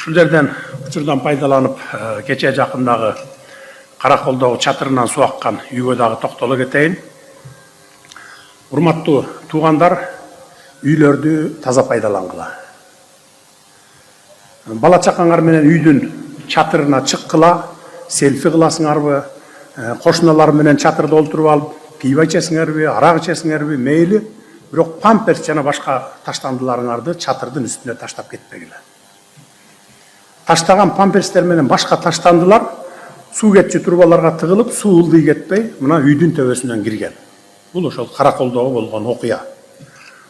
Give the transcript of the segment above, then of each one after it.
Ушул жерден учурдан пайдаланып, кече жакындагы Караколдогу чатырынан суу аккан үйгө дагы токтоло кетейин. Урматтуу туугандар, үйлөрдү таза пайдалангыла. Бала чакаңар менен үйдүн чатырына чыккыла, селфи кыласыңарбы, кошуналар менен чатырда олтуруп алып, пиво ичесиңерби, арак ичесиңерби, мейли, бирок памперс жана башка таштандыларыңарды чатырдын үстүнө таштап кетпегиле. Таштаган памперстер менен башка таштандылар суу кетчү турбаларга тыгылып, суу ылдый кетпей, мына үйдүн төбөсүнөн кирген. Бул ошол Караколдогу болгон окуя.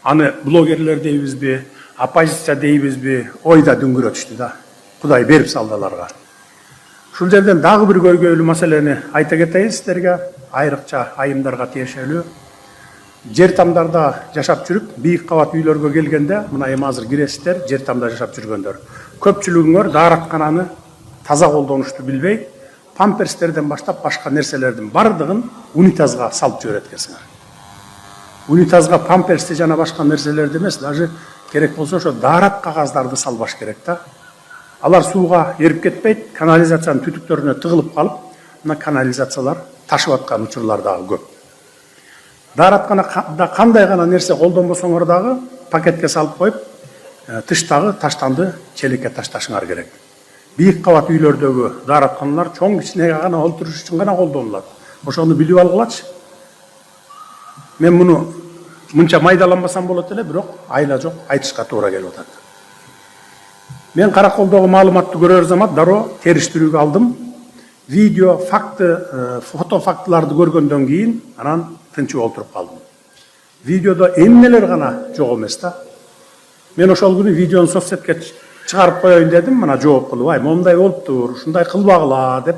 Аны блогерлер дейбизби, оппозиция дейбизби, ойда дүңгүрөтүштү да. Кудай берип салды аларга. Ушул жерден дагы бир көйгөйлүү маселени айта кетейин сиздерге, айрыкча айымдарга тиешелүү. Жер тамдарда жашап жүрүп, бийик кабат үйлөргө келгенде, мына эми азыр киресиздер, жер тамда жашап жүргөндөр. Көпчүлүгүңөр daarаткананы таза колдонушту билбей, памперстерден баштап башка нерселердин бардыгын унитазга салып жиберет экенсиңер. Унитазга памперсти жана башка нерселерди эмес, даже керек болсо ошо daarат кагаздарды салбаш керек да. Алар сууга эрип кетпейт, канализациянын түтүктөрүнө тыгылып калып, мына канализациялар ташып аткан учурлар дагы көп. Daarатканда кандай гана нерсе колдонбосоңор дагы пакетке салып коюп, тыштагы таштанды челекке ташташыңар керек. Бийик кабат үйлөрдөгү daarатканалар чоң кичинеге гана олтуруш үчүн гана колдонулат. Ошону билип алгылачы. Мен муну мынча майдаланбасам болот эле, бирок айла жок, айтышка туура келип атат. Мен Караколдогу маалыматты көрөр замат дароо териштирүүгө алдым. Видео, фото фактыларды көргөндөн кийин анан тынчып олтуруп калдым. Видеодо эмнелер гана жок эмес да. Мен ошол күнү видеону соцсетке чыгарып коеюн дедим, мына жооп кылып, ай, мондай болуптур, ушундай кылбагыла деп.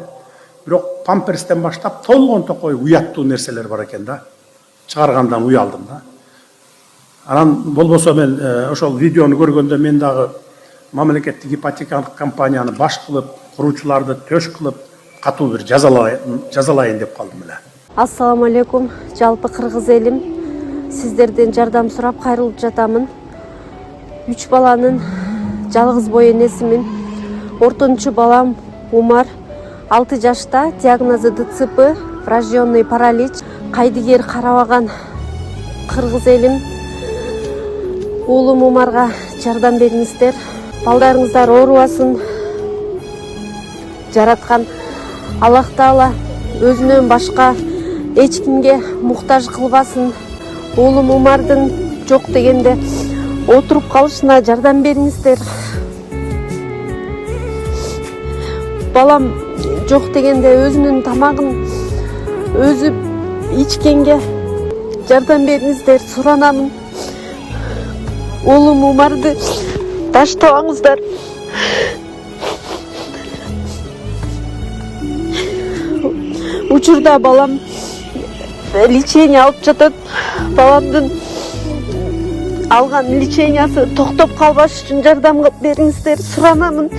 Бирок памперстен баштап толгон токой уяттуу нерселер бар экен да. Чыгаргандан уялдым да. Анан болбосо мен ошол видеону көргөндө мен дагы мамлекеттик ипотекалык компанияны баш кылып, куруучуларды төш кылып, катуу бир жазалайын деп калдым эле. Ассаламу алейкум, жалпы кыргыз элим. Сиздерден жардам сурап кайрылып жатамын. 3 баланын жалгыз бой энесимин. Ортончу балам Умар, 6 жашта, диагнозу ДЦП, врожденный паралич. Кайдыгер карабаган кыргыз элим. Уулум Умарга жардам бериңиздер. Балдарыңыздар оорубасын. Жараткан Аллах Таала өзүнөн башка эч кимге муктаж кылбасын. Уулум Умардын жок дегенде отуруп калышына жардам бериңиздер. Балам жок дегенде өзүнүн тамагын өзү ичкенге жардам бериңиздер, суранамын. Уулум Умарды таштабаңыздар. Учурда балам лечение алып жатат. Баламдын алган лечениясы токтоп калбаш үчүн жардам бериңиздер, суранамын.